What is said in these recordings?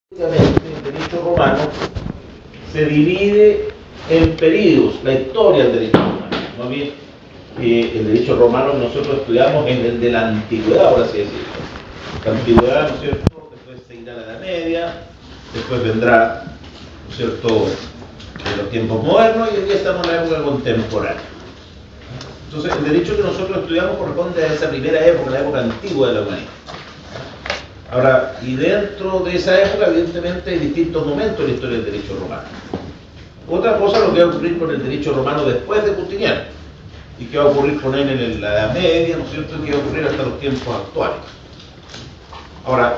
El derecho romano se divide en periodos, la historia del derecho romano. Más bien, el derecho romano que nosotros estudiamos es el de la antigüedad, por así decirlo. La antigüedad, ¿no es cierto? Después seguirá la Edad Media, después vendrá, ¿no es cierto?, en los tiempos modernos, y hoy día estamos en la época contemporánea. Entonces, el derecho que nosotros estudiamos corresponde a esa primera época, la época antigua de la humanidad. Ahora, y dentro de esa época, evidentemente, hay distintos momentos en la historia del derecho romano. Otra cosa es lo que va a ocurrir con el derecho romano después de Justiniano, y qué va a ocurrir con él en la Edad Media, ¿no es cierto?, y qué va a ocurrir hasta los tiempos actuales. Ahora,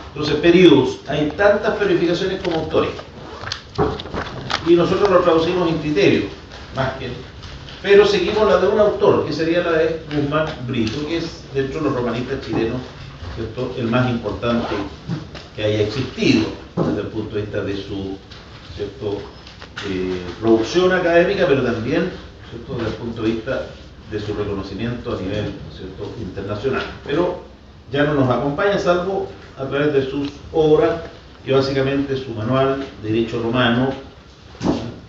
entonces, periodos, hay tantas verificaciones como autores, y nosotros lo traducimos en criterio, más que, pero seguimos la de un autor, que sería la de Guzmán Brito, que es, dentro de los romanistas chilenos, ¿cierto?, el más importante que haya existido desde el punto de vista de su, ¿cierto?, producción académica, pero también, ¿cierto?, desde el punto de vista de su reconocimiento a nivel, ¿cierto?, internacional. Pero ya no nos acompaña, salvo a través de sus obras, que básicamente su manual de Derecho Romano,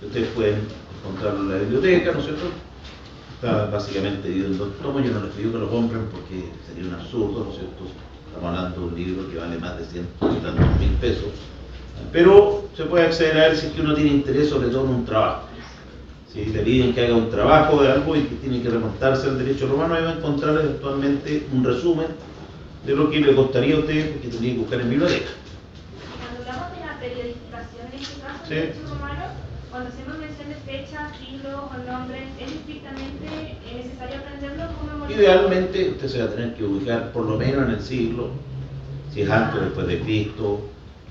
que ustedes pueden encontrarlo en la biblioteca, ¿no es cierto? Está básicamente dividido en 2 tomos. Yo no les pido que lo compren porque sería un absurdo, ¿no es cierto? Estamos hablando de un libro que vale más de 100 y tantos mil pesos, pero se puede acceder a él si es que uno tiene interés, sobre todo en un trabajo. Si le piden que haga un trabajo de algo y que tiene que remontarse al derecho romano, ahí va a encontrar eventualmente un resumen de lo que le costaría a usted, porque tendría que buscar en biblioteca. Cuando hablamos de la periodificación, en este caso, Sí. del derecho romano, cuando hacemos mención de fechas, siglos o nombres, ¿es estrictamente necesario aprenderlo como memoria? Idealmente usted se va a tener que ubicar por lo menos en el siglo, si es antes o después de Cristo,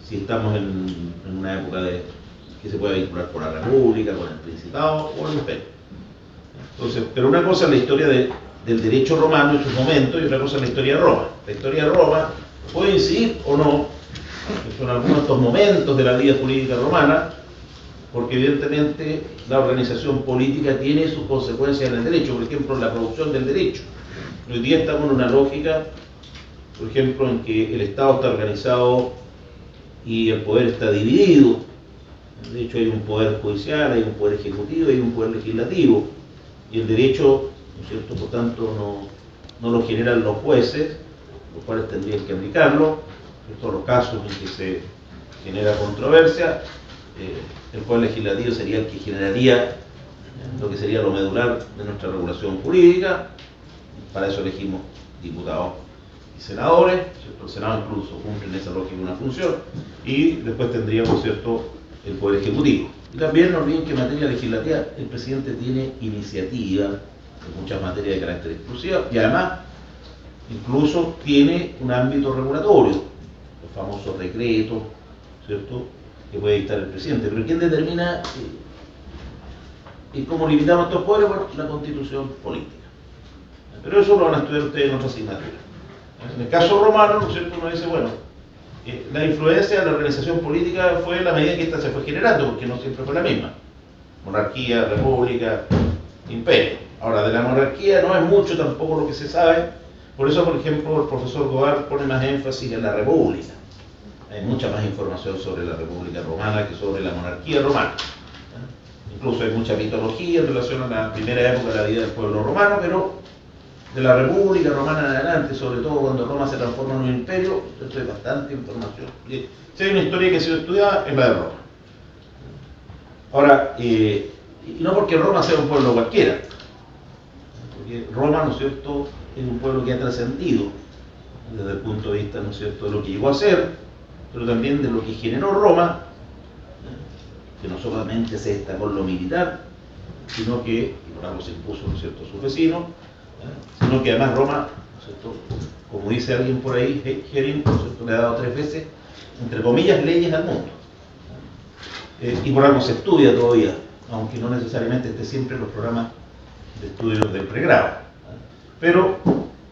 si estamos en una época que se puede vincular con la República, con el Principado o el Imperio. Entonces, pero una cosa es la historia del derecho romano en sus momentos y otra cosa es la historia de Roma. La historia de Roma puede incidir o no en algunos de estos momentos de la vida jurídica romana, porque evidentemente la organización política tiene sus consecuencias en el derecho, por ejemplo, en la producción del derecho. Hoy día estamos en una lógica, por ejemplo, en que el Estado está organizado y el poder está dividido. De hecho, hay un poder judicial, hay un poder ejecutivo, hay un poder legislativo, y el derecho, ¿no es cierto?, por tanto, no lo generan los jueces, los cuales tendrían que aplicarlo. En todos los casos en que se genera controversia, el poder legislativo sería el que generaría lo que sería lo medular de nuestra regulación jurídica. Para eso elegimos diputados y senadores, ¿cierto? El Senado incluso cumple en esa lógica una función, y después tendríamos, ¿cierto?, el poder ejecutivo. Y también no olviden que en materia legislativa el presidente tiene iniciativa en muchas materias de carácter exclusivo, y además incluso tiene un ámbito regulatorio, los famosos decretos, ¿cierto?, que puede dictar el presidente. Pero ¿quién determina cómo limitamos estos poderes? Bueno, la Constitución política. Pero eso lo van a estudiar ustedes en otra asignatura. En el caso romano, ¿no es cierto?, uno dice, bueno, la influencia de la organización política fue la medida que ésta se fue generando, porque no siempre fue la misma. Monarquía, república, imperio. Ahora, de la monarquía no es mucho tampoco lo que se sabe, por eso, por ejemplo, el profesor Godard pone más énfasis en la república. Hay mucha más información sobre la república romana que sobre la monarquía romana. Incluso hay mucha mitología en relación a la primera época de la vida del pueblo romano, pero de la República Romana en adelante, sobre todo cuando Roma se transforma en un imperio, esto es bastante información. Si hay una historia que ha sido estudiada, es la de Roma. Ahora, y no porque Roma sea un pueblo cualquiera, porque Roma, ¿no es cierto?, es un pueblo que ha trascendido desde el punto de vista, ¿no es cierto?, de lo que llegó a ser, pero también de lo que generó Roma, que no solamente se destacó en lo militar, sino que, y por algo se impuso, ¿no es cierto?, sus vecinos, sino que además Roma, ¿no es cierto?, como dice alguien por ahí, Hering, ¿no es cierto?, le ha dado 3 veces, entre comillas, leyes al mundo. Y por algo se estudia todavía, aunque no necesariamente esté siempre en los programas de estudios del pregrado. Pero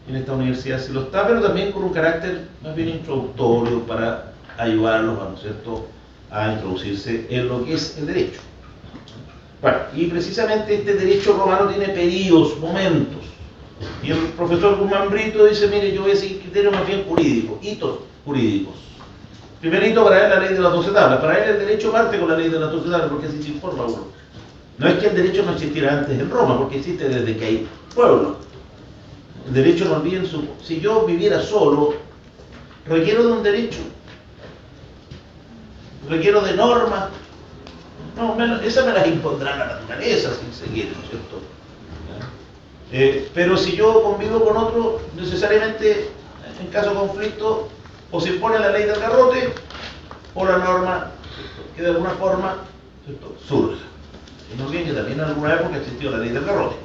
en esta universidad sí lo está, pero también con un carácter más bien introductorio para ayudarlos, ¿no es cierto?, a introducirse en lo que es el derecho. Bueno, y precisamente este derecho romano tiene periodos, momentos. Y el profesor Guzmán Brito dice, mire, yo voy a seguir criterios más bien jurídicos, hitos jurídicos. Primerito para él la ley de las 12 tablas. Para él el derecho parte con la ley de las 12 tablas porque así se informa uno. No es que el derecho no existiera antes en Roma, porque existe desde que hay pueblo. El derecho, no olviden, si yo viviera solo, requiero de un derecho. Requiero de normas. No, esas me las impondrá la naturaleza, si se quiere, ¿no es cierto? Pero si yo convivo con otro, necesariamente, en caso de conflicto, o se impone la ley del garrote, o la norma, ¿cierto?, que de alguna forma, ¿cierto?, surge. Y no olviden que también en alguna época existió la ley del garrote.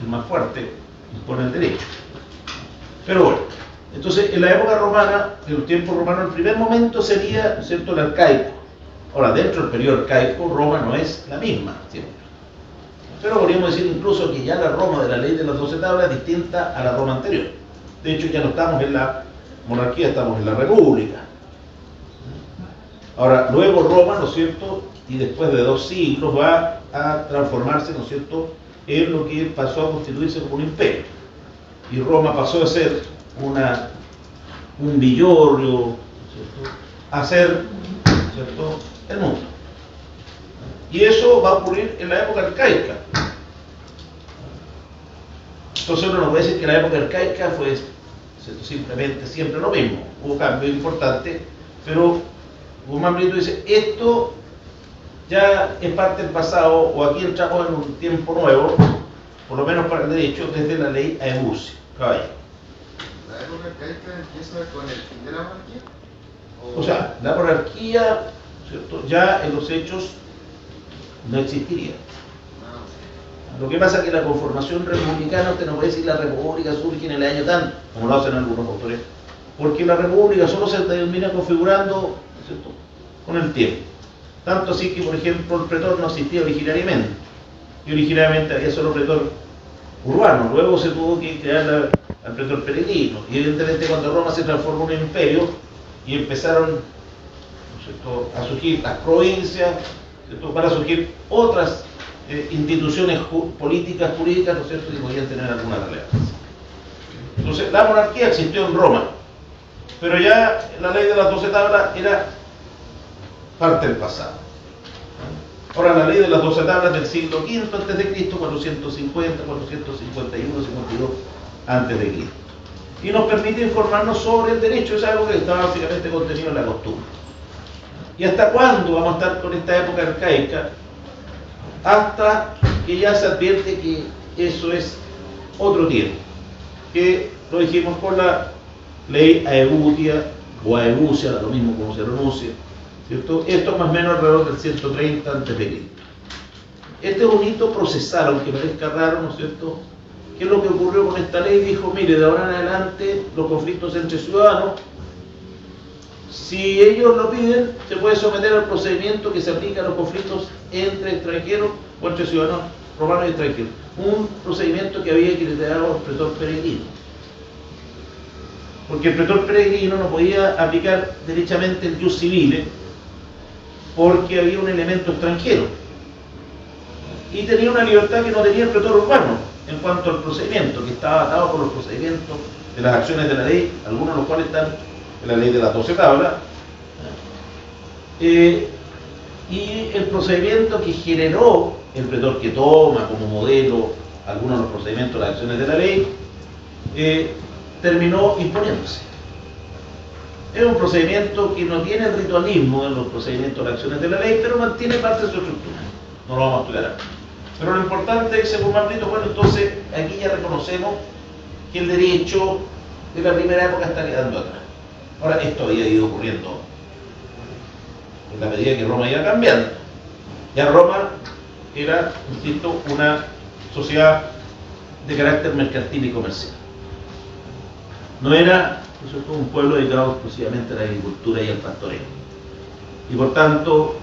El más fuerte impone el derecho. Pero bueno, entonces en la época romana, en el tiempo romano, el primer momento sería, ¿no es cierto?, el arcaico. Ahora, dentro del periodo arcaico, Roma no es la misma siempre. Pero podríamos decir incluso que ya la Roma de la ley de las 12 tablas es distinta a la Roma anterior. De hecho, ya no estamos en la monarquía, estamos en la república. Ahora, luego Roma, ¿no es cierto?, y después de 2 siglos va a transformarse, ¿no es cierto?, en lo que pasó a constituirse como un imperio. Y Roma pasó a ser un villorrio, ¿no es cierto?, a ser, ¿no es cierto?, el mundo. Y eso va a ocurrir en la época arcaica. Entonces uno no puede decir que la época arcaica fue, ¿cierto?, simplemente siempre lo mismo. Hubo cambios importantes, pero Guzmán Brito dice, esto ya es parte del pasado, o aquí entramos en un tiempo nuevo, por lo menos para el derecho, desde la ley Aebusi. Caballero. ¿La época arcaica empieza con el fin de la monarquía? O sea, la monarquía, ¿cierto?, ya en los hechos no existiría. Lo que pasa es que la conformación republicana, usted no puede decir la república surge en el año tanto, como lo hacen algunos autores, porque la república solo se termina configurando, ¿cierto?, con el tiempo. Tanto así que, por ejemplo, el pretor no existía originariamente, y originariamente había solo pretor urbano, luego se tuvo que crear al pretor peregrino, y evidentemente cuando Roma se transformó en un imperio, y empezaron, ¿no es cierto?, a surgir las provincias, ¿cierto?, para surgir otras instituciones políticas, jurídicas, ¿no es cierto?, que podían tener alguna relevancia. Entonces, la monarquía existió en Roma, pero ya la ley de las 12 tablas era parte del pasado. Ahora, la ley de las 12 tablas del siglo V a.C., 450, 451, 52 a.C. Y nos permite informarnos sobre el derecho, es algo que está básicamente contenido en la costumbre. ¿Y hasta cuándo vamos a estar con esta época arcaica? Hasta que ya se advierte que eso es otro tiempo, que lo dijimos con la ley Aebutia o Aebusia, lo mismo como se pronuncia, ¿cierto? Esto más o menos alrededor del 130 a.C. Este es un hito procesal, aunque parezca raro, ¿no es cierto? ¿Qué es lo que ocurrió con esta ley? Dijo, mire, de ahora en adelante los conflictos entre ciudadanos, si ellos lo piden, se puede someter al procedimiento que se aplica a los conflictos entre extranjeros o entre ciudadanos romanos y extranjeros. Un procedimiento que había criticado el pretor peregrino. Porque el pretor peregrino no podía aplicar derechamente el jus civile porque había un elemento extranjero. Y tenía una libertad que no tenía el pretor urbano en cuanto al procedimiento, que estaba atado por los procedimientos de las acciones de la ley, algunos de los cuales están en la ley de las 12 tablas, y el procedimiento que generó el pretor, que toma como modelo algunos de los procedimientos de las acciones de la ley, terminó imponiéndose. Es un procedimiento que no tiene el ritualismo en los procedimientos de las acciones de la ley, pero mantiene parte de su estructura. No lo vamos a estudiar ahora. Pero lo importante es, según Martito, bueno, entonces aquí ya reconocemos que el derecho de la primera época está quedando atrás. Ahora, esto había ido ocurriendo en la medida que Roma iba cambiando. Ya Roma era, insisto, una sociedad de carácter mercantil y comercial. No era, ¿no es cierto?, un pueblo dedicado exclusivamente a la agricultura y al pastoreo. Y por tanto,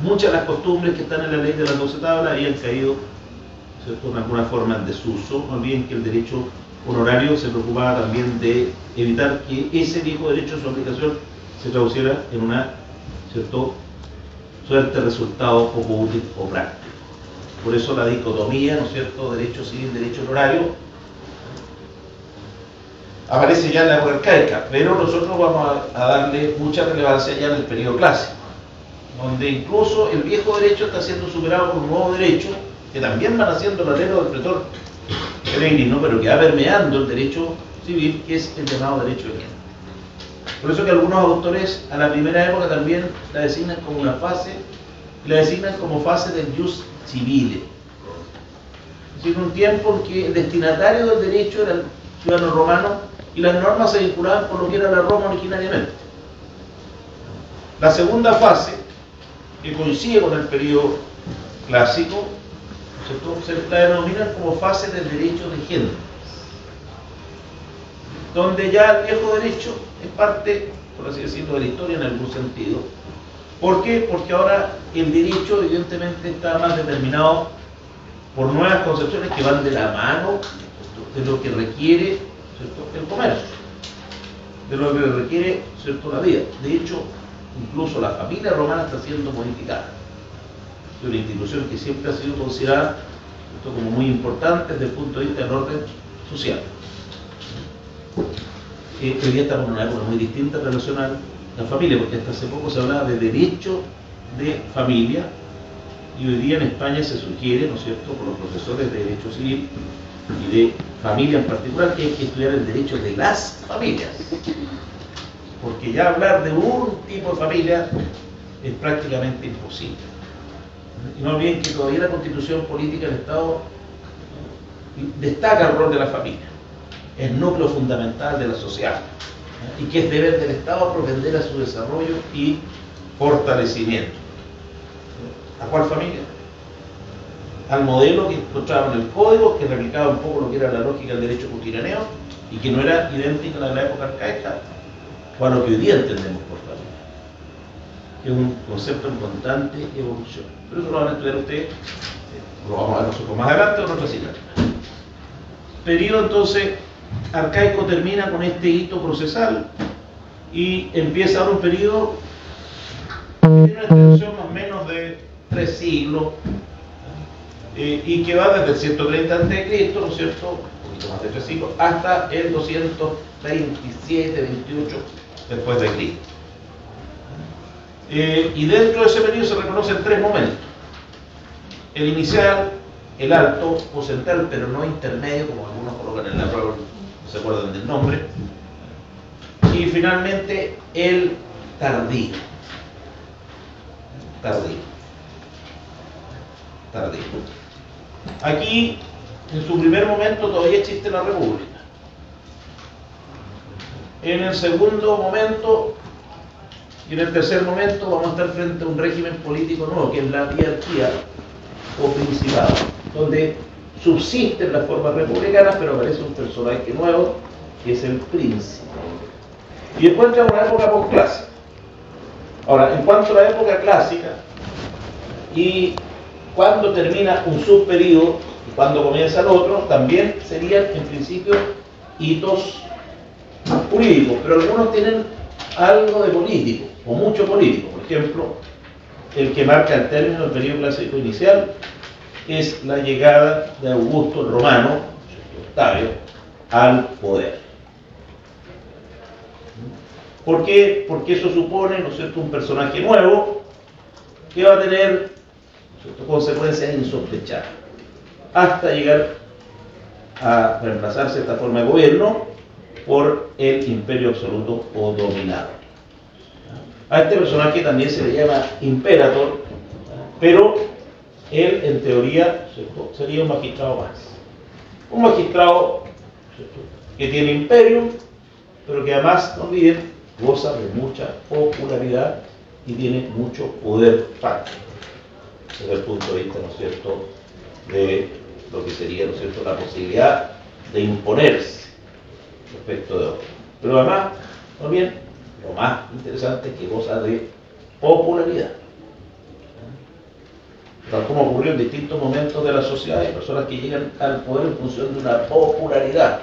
muchas de las costumbres que están en la ley de las 12 tablas habían caído, ¿no es cierto?, en alguna forma en desuso. No olviden que el derecho honorario se preocupaba también de evitar que ese viejo derecho, su aplicación, se traduciera en una, ¿cierto?, suerte resultado poco útil o práctico. Por eso la dicotomía, ¿no es cierto?, derecho civil, derecho honorario, aparece ya en la época arcaica, pero nosotros vamos a darle mucha relevancia ya en el periodo clásico, donde incluso el viejo derecho está siendo superado por un nuevo derecho, que también van haciendo el alero del pretor peregrino, pero que va permeando el derecho civil, que es el llamado derecho de gente. Por eso que algunos autores a la primera época también la designan como una fase, y la designan como fase del jus civile. Es decir, un tiempo en que el destinatario del derecho era el ciudadano romano y las normas se vinculaban con lo que era la Roma originariamente. La segunda fase, que coincide con el periodo clásico, se la denominan como fase del derecho de gente, donde ya el viejo derecho es parte, por así decirlo, de la historia en algún sentido. ¿Por qué? Porque ahora el derecho evidentemente está más determinado por nuevas concepciones que van de la mano de lo que requiere, ¿cierto?, el comercio, de lo que requiere, ¿cierto?, la vida. De hecho, incluso la familia romana está siendo modificada. Es una institución que siempre ha sido considerada, ¿cierto?, como muy importante desde el punto de vista del orden social. Hoy día estamos en una época muy distinta en relación a la familia, porque hasta hace poco se hablaba de derecho de familia, y hoy día en España se sugiere, ¿no es cierto?, por los profesores de derecho civil y de familia en particular, que hay que estudiar el derecho de las familias, porque ya hablar de un tipo de familia es prácticamente imposible. Y no olviden que todavía la Constitución política del Estado destaca el rol de la familia, es el núcleo fundamental de la sociedad, y que es deber del Estado propender a su desarrollo y fortalecimiento. ¿A cuál familia? Al modelo que encontraba en el código, que replicaba un poco lo que era la lógica del derecho cotidianeo y que no era idéntica a la de la época arcaica, o a lo que hoy día entendemos por familia, que es un concepto en constante evolución. Pero eso lo van a estudiar ustedes, lo vamos a ver nosotros más adelante o en otra asignatura. Periodo entonces arcaico termina con este hito procesal y empieza ahora un periodo que tiene una extensión más o menos de 3 siglos y que va desde el 130 a.C., ¿no es cierto?, un poquito más de 3 siglos, hasta el 227, 28 después de Cristo. Y dentro de ese periodo se reconocen 3 momentos: el inicial, el alto o central, pero no intermedio, como algunos colocan en la prueba, no se acuerdan del nombre, y finalmente el tardío. Aquí, en su primer momento, todavía existe la república. En el segundo momento y en el tercer momento vamos a estar frente a un régimen político nuevo, que es la diarquía o principado, donde subsisten las formas republicanas, pero aparece un personaje nuevo, que es el príncipe. Y después entra una época postclásica. Ahora, en cuanto a la época clásica, y cuando termina un subperíodo y cuando comienza el otro, también serían en principio hitos jurídicos, pero algunos tienen algo de político, o mucho político. Por ejemplo, el que marca el término del periodo clásico inicial es la llegada de Augusto el Romano, Octavio, al poder. ¿Por qué? Porque eso supone, ¿no es cierto?, un personaje nuevo que va a tener, ¿no es cierto?, consecuencias insospechadas, hasta llegar a reemplazarse esta forma de gobierno por el imperio absoluto o dominado. A este personaje también se le llama imperator, pero él, en teoría, ¿cierto?, sería un magistrado más. Un magistrado, ¿cierto?, que tiene imperio, pero que además, no olviden, goza de mucha popularidad y tiene mucho poder fáctico, desde el punto de vista, ¿no es cierto?, de lo que sería, ¿no es cierto?, la posibilidad de imponerse respecto de otros. Pero además, no olviden, lo más interesante es que goza de popularidad. Tal como ocurrió en distintos momentos de la sociedad, hay personas que llegan al poder en función de una popularidad,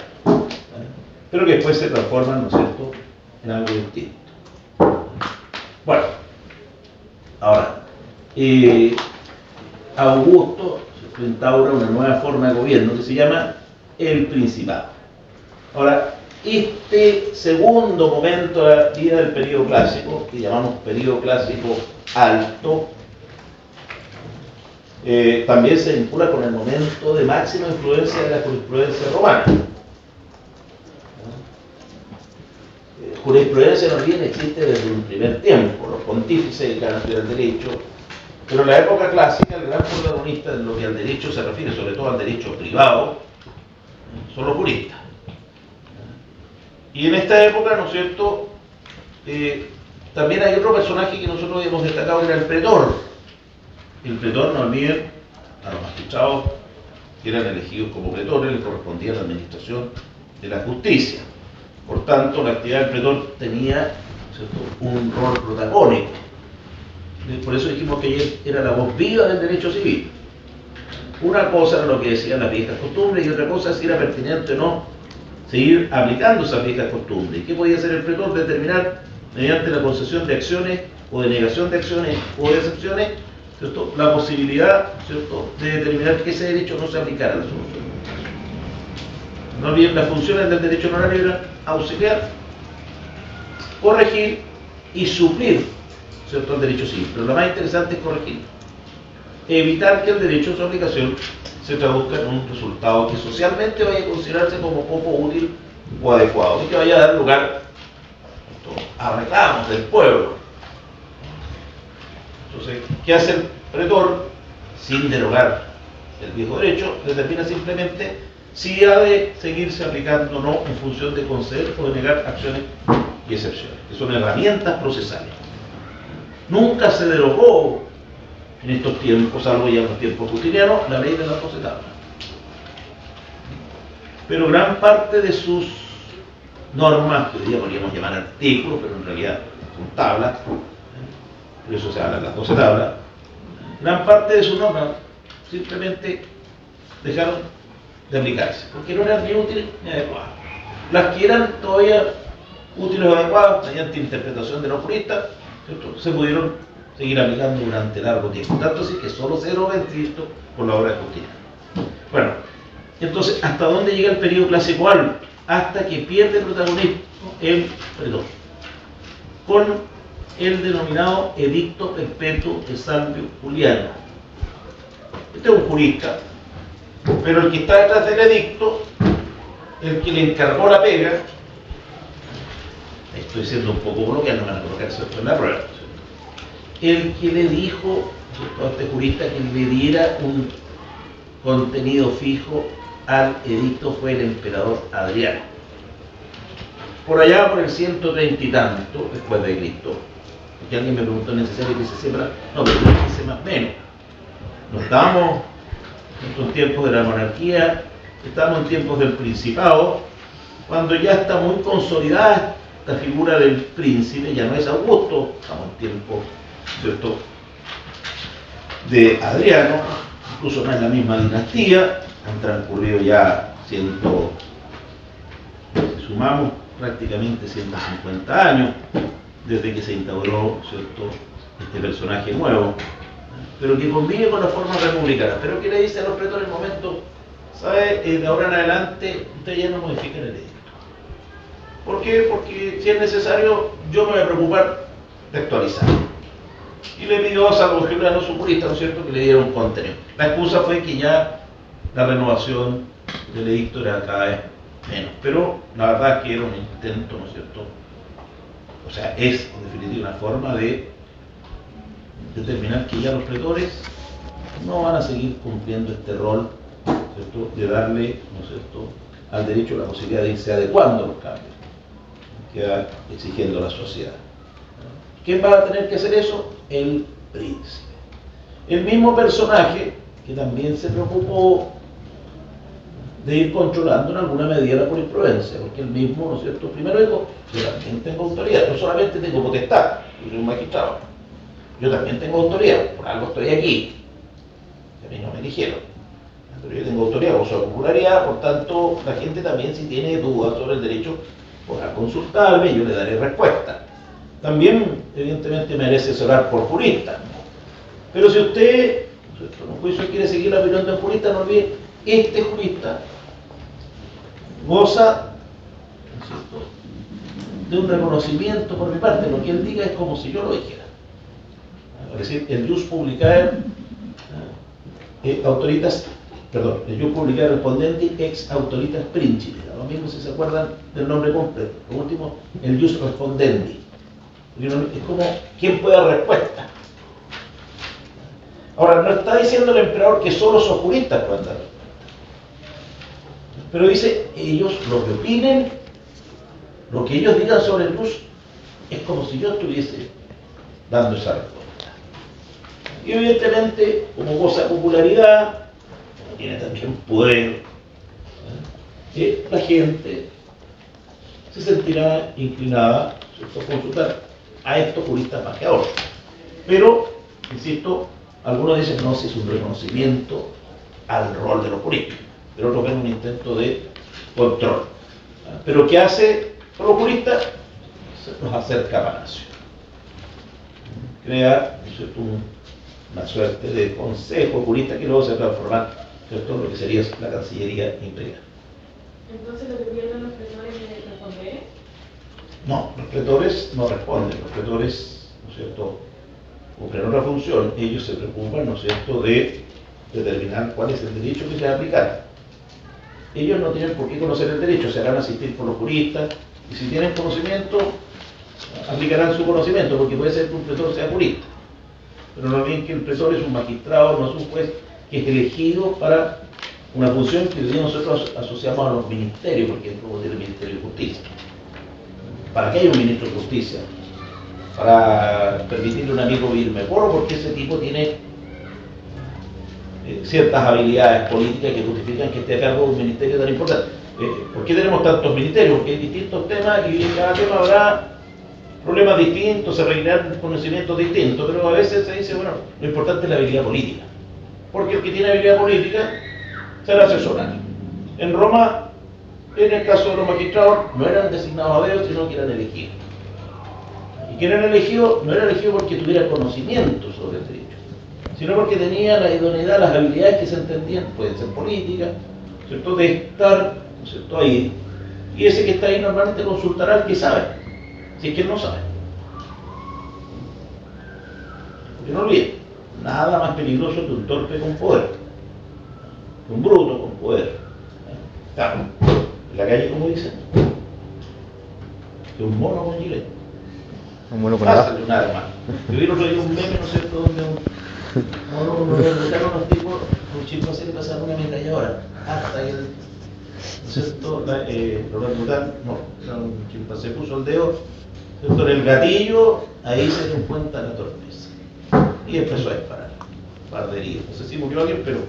pero que después se transforman, ¿no es cierto?, en algo distinto. Bueno, ahora, Augusto instaura una nueva forma de gobierno que se llama el Principado. Ahora, este segundo momento de la vida del periodo clásico, que llamamos periodo clásico alto, también se vincula con el momento de máxima influencia de la jurisprudencia romana. Jurisprudencia no bien existe desde un primer tiempo, los pontífices del derecho, pero en la época clásica el gran protagonista en lo que al derecho se refiere, sobre todo al derecho privado, son los juristas. Y en esta época, ¿no es cierto?, también hay otro personaje que nosotros hemos destacado, era el pretor. El pretor, no olviden, a los magistrados que eran elegidos como pretores les correspondía la administración de la justicia. Por tanto, la actividad del pretor tenía, ¿cierto?, un rol protagónico. Por eso dijimos que él era la voz viva del derecho civil. Una cosa era lo que decían las viejas costumbres y otra cosa es si era pertinente o no seguir aplicando esas viejas costumbres. ¿Y qué podía hacer el pretor? Determinar, mediante la concesión de acciones o de negación de acciones o de excepciones, ¿cierto?, la posibilidad, ¿cierto?, de determinar que ese derecho no se aplicara a la solución. No olviden, las funciones del derecho honorario eran auxiliar, corregir y suplir, ¿cierto?, el derecho civil. Pero lo más interesante es corregir. Evitar que el derecho en su aplicación se traduzca en un resultado que socialmente vaya a considerarse como poco útil o adecuado y que vaya a dar lugar a reclamos del pueblo. Entonces, ¿qué hace el pretor? Sin derogar el viejo derecho, determina simplemente si ha de seguirse aplicando o no en función de conceder o de negar acciones y excepciones, que son herramientas procesales. Nunca se derogó en estos tiempos, salvo ya en los tiempos justinianos, la ley de las 12 tablas. Pero gran parte de sus normas, que hoy día podríamos llamar artículos, pero en realidad son tablas, por eso se habla de las 12 tablas, gran parte de sus normas simplemente dejaron de aplicarse, porque no eran ni útiles ni adecuadas. Las que eran todavía útiles o adecuadas, mediante interpretación de los juristas, ¿cierto?, se pudieron seguir aplicando durante largo tiempo, tanto así que solo se deroga en Cristo por la obra de Justiniano. Bueno, entonces, ¿hasta dónde llega el periodo clásico alto? Hasta que pierde protagonismo el pretor, con el denominado Edicto Perpetuo de Salvio Juliano. Este es un jurista, pero el que está detrás del edicto, el que le encargó la pega, estoy siendo un poco coloquial, no me van a colocar esto en la prueba, ¿cierto?, el que le dijo, ¿cierto?, a este jurista que le diera un contenido fijo al edicto fue el emperador Adriano. Por allá, por el 130 y tanto después de Cristo, porque alguien me preguntó, ¿es necesario que se sepa? No, pero no se más menos. No estamos en estos tiempos de la monarquía, estamos en tiempos del principado, cuando ya está muy consolidada esta figura del príncipe, ya no es Augusto, estamos en tiempos, ¿cierto?, de Adriano, incluso no es la misma dinastía, han transcurrido ya si sumamos prácticamente 150 años desde que se instauró, ¿cierto?, este personaje nuevo, pero que convive con la forma republicana. Pero ¿qué le dice a los pretores en el momento? ¿Sabe? De ahora en adelante ustedes ya no modifican el edicto. ¿Por qué? Porque si es necesario, yo me voy a preocupar de actualizar. Y le pidió a Salvo Juliano, su jurista, ¿no es cierto?, que le diera un contenido. La excusa fue que ya la renovación del edicto era cada vez menos. Pero la verdad es que era un intento, ¿no es cierto? O sea, es en definitiva una forma de determinar que ya los pretores no van a seguir cumpliendo este rol, ¿cierto?, de darle, ¿no es cierto?, al derecho la posibilidad de irse adecuando a los cambios que va exigiendo la sociedad. ¿Quién va a tener que hacer eso? El príncipe. El mismo personaje que también se preocupó de ir controlando en alguna medida la jurisprudencia, porque él mismo, ¿no es cierto?, primero dijo, yo también tengo autoridad, no solamente tengo potestad, yo soy un magistrado, yo también tengo autoridad, por algo estoy aquí, a mí no me eligieron, pero yo tengo autoridad, gozo de popularidad, por tanto, la gente también, si tiene dudas sobre el derecho, podrá consultarme y yo le daré respuesta. También, evidentemente, merece asesorar por jurista. Pero si usted, en un juicio, quiere seguir la opinión del jurista, no olvide, este jurista goza, de un reconocimiento por mi parte. Lo que él diga es como si yo lo dijera. Es decir, el jus publicae autoritas, perdón, el jus publicae respondenti ex autoritas principi. Lo mismo si se acuerdan del nombre completo. Por último, el jus respondendi. Es como quien puede dar respuesta. Ahora, no está diciendo el emperador que solo los juristas pueden dar respuesta. Pero dice, ellos lo que opinen, lo que ellos digan sobre el jus, es como si yo estuviese dando esa respuesta. Y evidentemente, como goza de popularidad, tiene también poder, la gente se sentirá inclinada, ¿cierto?, a consultar a estos juristas más que a otros. Pero, insisto, algunos dicen no, si es un reconocimiento al rol de los juristas, pero otros ven un intento de control. Pero ¿qué hace con los juristas? Nos acerca a Palacio. Crea, ¿cierto?, una suerte de consejo jurista que luego se transforma, ¿cierto?, en lo que sería la Cancillería imperial. Entonces, ¿lo que pierden los pretores de responder? No, los pretores no responden. Los pretores, ¿no es cierto?, cumplen otra función. Ellos se preocupan, ¿no es cierto?, de determinar cuál es el derecho que se va a aplicar. Ellos no tienen por qué conocer el derecho, se harán asistir por los juristas, y si tienen conocimiento, aplicarán su conocimiento, porque puede ser que un pretor sea jurista. Pero no olviden que el pretor es un magistrado, no es un juez que es elegido para una función que nosotros asociamos a los ministerios, porque es como el Ministerio de Justicia. ¿Para qué hay un ministro de Justicia? Para permitirle a un amigo vivir mejor, porque ese tipo tiene ciertas habilidades políticas que justifican que esté a cargo de un ministerio tan importante. ¿Por qué tenemos tantos ministerios? Porque hay distintos temas y en cada tema habrá problemas distintos, se requerirán conocimientos distintos, pero a veces se dice, bueno, lo importante es la habilidad política, porque el que tiene habilidad política será asesorar. En Roma, en el caso de los magistrados, no eran designados a dedo, sino que eran elegidos. Y quien era elegido, no era elegido porque tuviera conocimiento sobre el derecho, sino porque tenía la idoneidad, las habilidades que se entendían, pueden ser políticas, ¿cierto?, de estar, ¿no es cierto?, ahí. Y ese que está ahí normalmente consultará al que sabe, si es que él no sabe. Porque no olviden, nada más peligroso que un torpe con poder, que un bruto con poder. Claro, en la calle, como dicen, que un mono con gilet. Un mono con un arma. Yo vi el otro día un meme, ¿no es cierto?, donde unos tipos, un chimpancé le pasaron una ametralladora hasta el, ¿no es cierto?, un chimpancé puso el dedo, ¿cierto?, en el gatillo, ahí se dio cuenta la torpeza y empezó a disparar, par de heridos. No sé si murió alguien, pero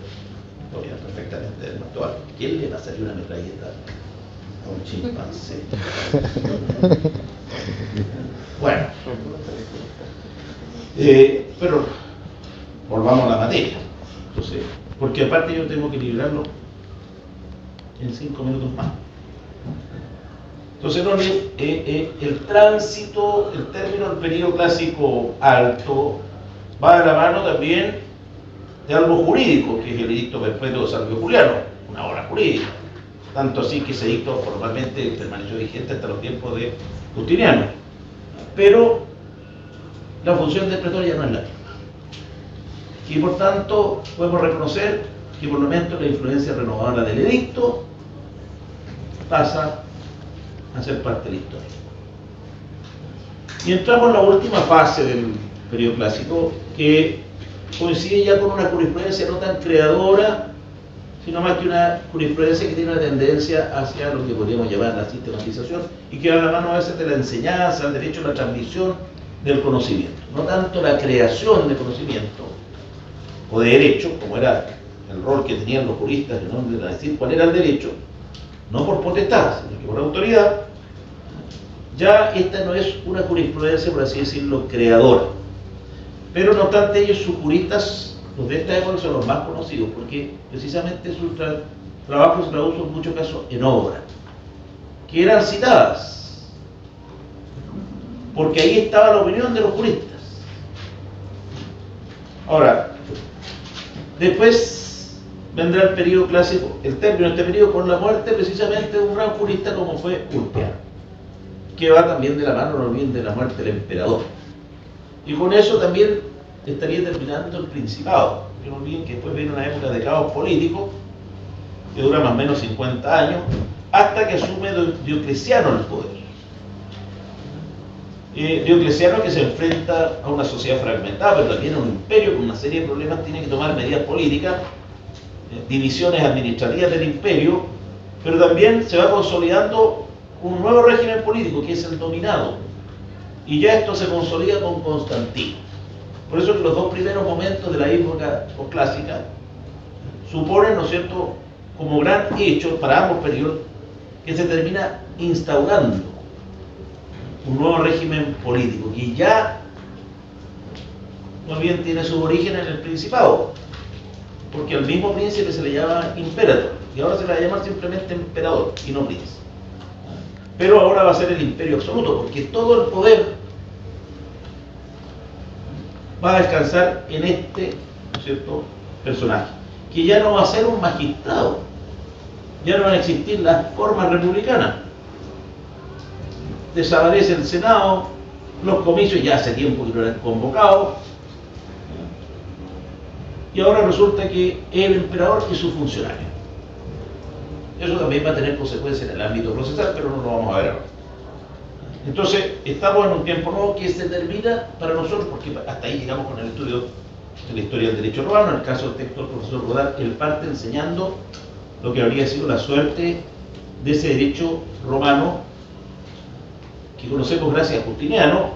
todavía perfectamente mató a alguien. ¿Quién le pasaría una metralleta a un chimpancé? Bueno, pero volvamos a la materia. Entonces, porque aparte yo tengo que librarlo en 5 minutos más. Entonces, no, el tránsito, el término del periodo clásico alto, va de la mano también de algo jurídico, que es el edicto perpetuo de Salvio Juliano, una obra jurídica. Tanto así que ese edicto formalmente permaneció vigente hasta los tiempos de Justiniano. Pero la función del pretor ya no es la misma. Y por tanto, podemos reconocer que por lo menos la influencia renovadora del edicto pasa a ser parte de la historia. Y entramos en la última fase del periodo clásico, que coincide ya con una jurisprudencia no tan creadora, sino más que una jurisprudencia que tiene una tendencia hacia lo que podríamos llamar la sistematización, y que va a la mano a veces de la enseñanza, el derecho a la transmisión del conocimiento. No tanto la creación de conocimiento o de derecho, como era el rol que tenían los juristas, ¿no?, de decir cuál era el derecho, no por potestad, sino que por autoridad. Ya esta no es una jurisprudencia, por así decirlo, creadora. Pero no obstante, ellos, sus juristas, los de esta época, son los más conocidos, porque precisamente sus trabajos se traducen en muchos casos en obras, que eran citadas, porque ahí estaba la opinión de los juristas. Ahora, después vendrá el periodo clásico, el término de este periodo con la muerte precisamente de un gran jurista como fue Ulpiano. que va también de la mano, no olviden, de la muerte del emperador. Y con eso también estaría terminando el Principado. Que no olviden que después viene una época de caos político que dura más o menos 50 años, hasta que asume Diocleciano el poder. Diocleciano, que se enfrenta a una sociedad fragmentada, pero también a un imperio con una serie de problemas, tiene que tomar medidas políticas, divisiones administrativas del imperio, pero también se va consolidando un nuevo régimen político, que es el dominado. Y ya esto se consolida con Constantino. Por eso que los dos primeros momentos de la época clásica suponen, ¿no es cierto?, como gran hecho para ambos periodos, que se termina instaurando un nuevo régimen político, que ya más bien tiene su origen en el Principado, porque al mismo príncipe se le llama imperator, y ahora se le va a llamar simplemente emperador y no príncipe. Pero ahora va a ser el imperio absoluto, porque todo el poder va a descansar en este, ¿no es cierto?, personaje, que ya no va a ser un magistrado, ya no van a existir las formas republicanas. Desaparece el Senado, los comicios ya hace tiempo que no eran convocados, y ahora resulta que el emperador es su funcionario. Eso también va a tener consecuencias en el ámbito procesal, pero no lo vamos a ver ahora. Entonces, estamos en un tiempo nuevo que se termina para nosotros, porque hasta ahí llegamos con el estudio de la historia del derecho romano. En el caso del texto del profesor Rodal, él parte enseñando lo que habría sido la suerte de ese derecho romano que conocemos gracias a Justiniano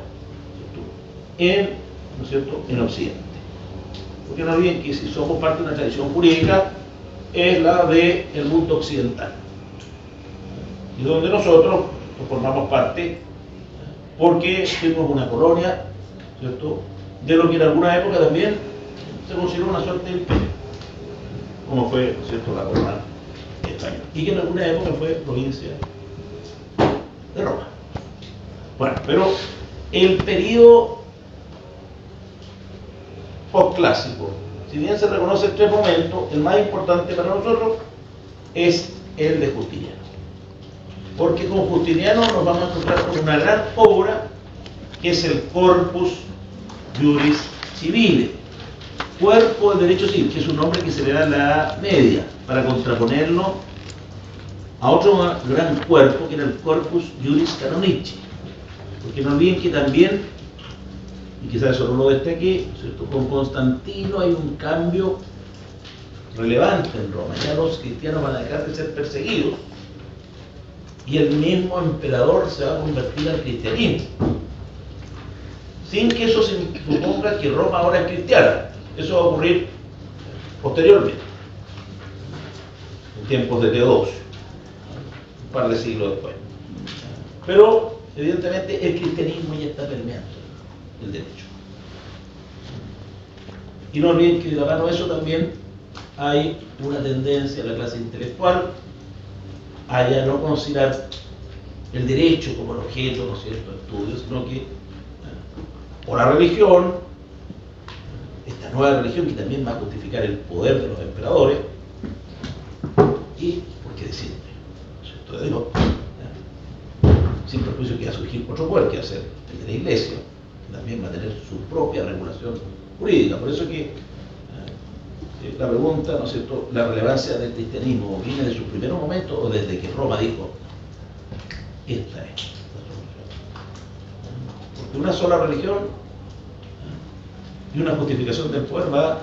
en, ¿no es cierto?, en Occidente. Porque no olviden que si somos parte de una tradición jurídica, es la del mundo occidental, y donde nosotros formamos parte porque fuimos una colonia, ¿cierto?, de lo que en alguna época también se consideró una suerte de imperio, como fue, ¿cierto?, la corona española, y que en alguna época fue provincia de Roma. Bueno, pero el periodo postclásico, si bien se reconocen tres momentos, el más importante para nosotros es el de Justiniano. Porque con Justiniano nos vamos a encontrar con una gran obra, que es el Corpus Juris Civile, cuerpo del derecho civil, que es un nombre que se le da a la media, para contraponerlo a otro gran cuerpo, que era el Corpus Juris Canonici. Porque no olviden que también, y quizás eso no lo destaqué, ¿cierto?, con Constantino hay un cambio relevante en Roma. Ya los cristianos van a dejar de ser perseguidos y el mismo emperador se va a convertir al cristianismo, sin que eso suponga que Roma ahora es cristiana. Eso va a ocurrir posteriormente, en tiempos de Teodosio, un par de siglos después. Pero evidentemente el cristianismo ya está permeando el derecho. Y no olviden que de la mano de eso también hay una tendencia de la clase intelectual a ya no considerar el derecho como el objeto, ¿no es cierto?, de estudio, sino que o la religión, esta nueva religión que también va a justificar el poder de los emperadores, y porque decirme, ¿no es cierto?, de Dios, sin perjuicio que va a surgir otro poder, que va a ser el de la Iglesia, que también va a tener su propia regulación jurídica. Por eso que la pregunta, ¿no es cierto?, la relevancia del cristianismo viene de sus primeros momentos o desde que Roma dijo, esta es la solución. Porque una sola religión y una justificación del poder va a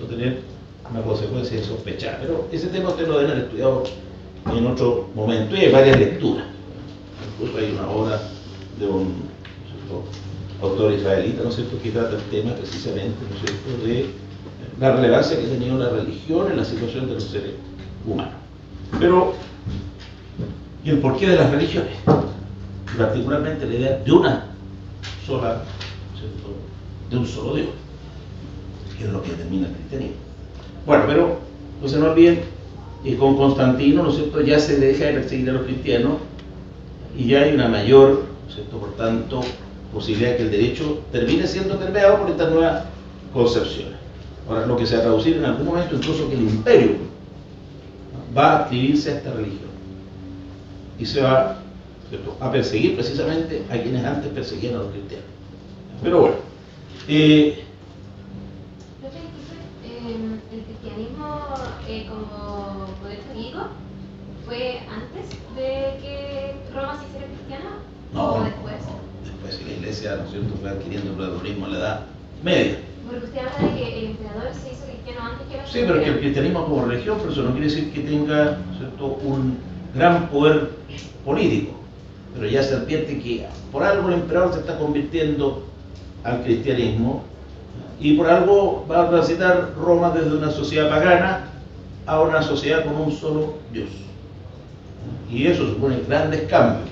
tener una consecuencia insospechada. Pero ese tema ustedes lo deben haber estudiado en otro momento, y hay varias lecturas. Incluso hay una obra de un autor israelita, ¿no es cierto?, que trata el tema precisamente, ¿no es cierto?, de la relevancia que ha tenido la religión en la situación de los seres humanos. Pero, ¿y el porqué de las religiones? Y particularmente la idea de una sola, ¿no es cierto?, de un solo Dios, que es lo que determina el cristianismo. Bueno, pero no se nos olviden que con Constantino, ¿no es cierto?, ya se deja de perseguir a los cristianos y ya hay una mayor, ¿no es cierto?, por tanto, posibilidad de que el derecho termine siendo permeado por estas nuevas concepciones. Ahora, lo que se va a traducir en algún momento incluso que el imperio va a adscribirse a esta religión y se va ¿cierto?, a perseguir precisamente a quienes antes perseguían a los cristianos. Pero bueno, el cristianismo como poder jurídico fue antes de que Roma se hiciera cristiana o después. Después la iglesia, ¿no es cierto?, fue adquiriendo el predominismo en la Edad Media. Porque usted habla de que el emperador se hizo cristiano antes que la Sí, pero que el cristianismo como religión, pero eso no quiere decir que tenga, ¿no es cierto?, un gran poder político. Pero ya se advierte que por algo el emperador se está convirtiendo al cristianismo y por algo va a transitar Roma desde una sociedad pagana a una sociedad con un solo Dios. Y eso supone grandes cambios.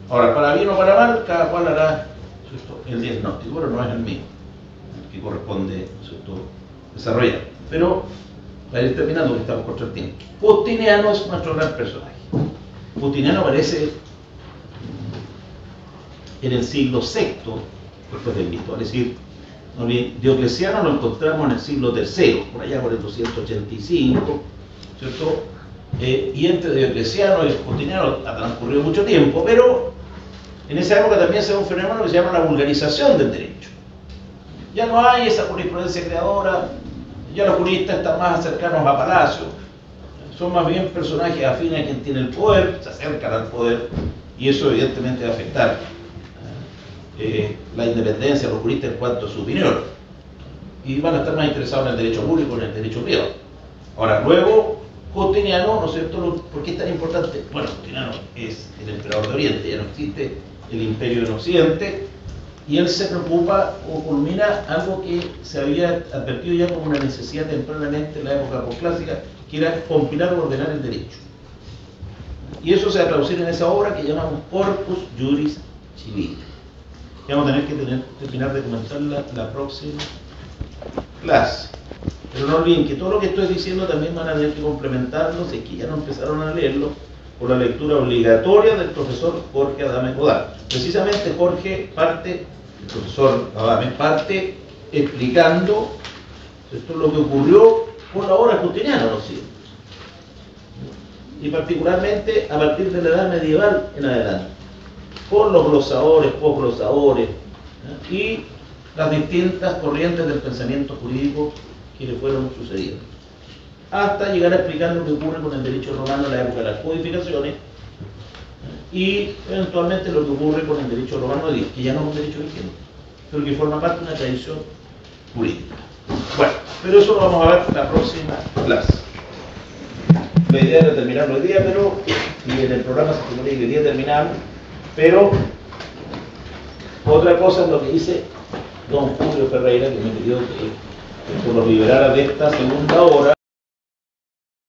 Ahora, para bien o para mal, cada cual hará, ¿cierto?, el diagnóstico, pero no es el mismo que corresponde, ¿cierto?, desarrollar. Pero, para ir terminando, porque estamos contra el tiempo. Justiniano es nuestro gran personaje. Justiniano aparece en el siglo VI después de Cristo, es decir, Diocleciano lo encontramos en el siglo III, por allá por el 285, ¿cierto? Y entre Diocleciano y Justiniano ha transcurrido mucho tiempo, pero en esa época también se da un fenómeno que se llama la vulgarización del derecho. Ya no hay esa jurisprudencia creadora, ya los juristas están más cercanos a Palacio, son más bien personajes afines a quien tiene el poder, se acercan al poder, y eso evidentemente va a afectar la independencia de los juristas en cuanto a su opinión, y van a estar más interesados en el derecho público que en el derecho privado. Ahora, luego, Justiniano, ¿no es cierto?, ¿por qué es tan importante? Bueno, Justiniano es el emperador de Oriente, ya no existe el imperio en Occidente, y él se preocupa o culmina algo que se había advertido ya como una necesidad tempranamente en la época posclásica, que era compilar o ordenar el derecho. Y eso se va a traducir en esa obra que llamamos Corpus Juris Civilis. Y vamos a tener que terminar de comentarla la próxima clase. Pero no olviden que todo lo que estoy diciendo también van a tener que complementarlo, si es que ya no empezaron a leerlo, por la lectura obligatoria del profesor Jorge Adame Codal. Precisamente Jorge parte, el profesor Adame parte explicando esto es lo que ocurrió con la obra justiniana en los siglos, y particularmente a partir de la edad medieval en adelante, con los glosadores, posglosadores, y las distintas corrientes del pensamiento jurídico que le fueron sucediendo, hasta llegar a explicar lo que ocurre con el derecho romano en la época de las codificaciones y eventualmente lo que ocurre con el derecho romano de Dios, que ya no es un derecho vigente, pero que forma parte de una tradición jurídica. Bueno, pero eso lo vamos a ver en la próxima clase. La idea era terminarlo hoy día, pero y en el programa se supone que hoy día terminamos, pero otra cosa es lo que dice don Julio Ferreira, que me pidió que nos liberara de esta segunda hora.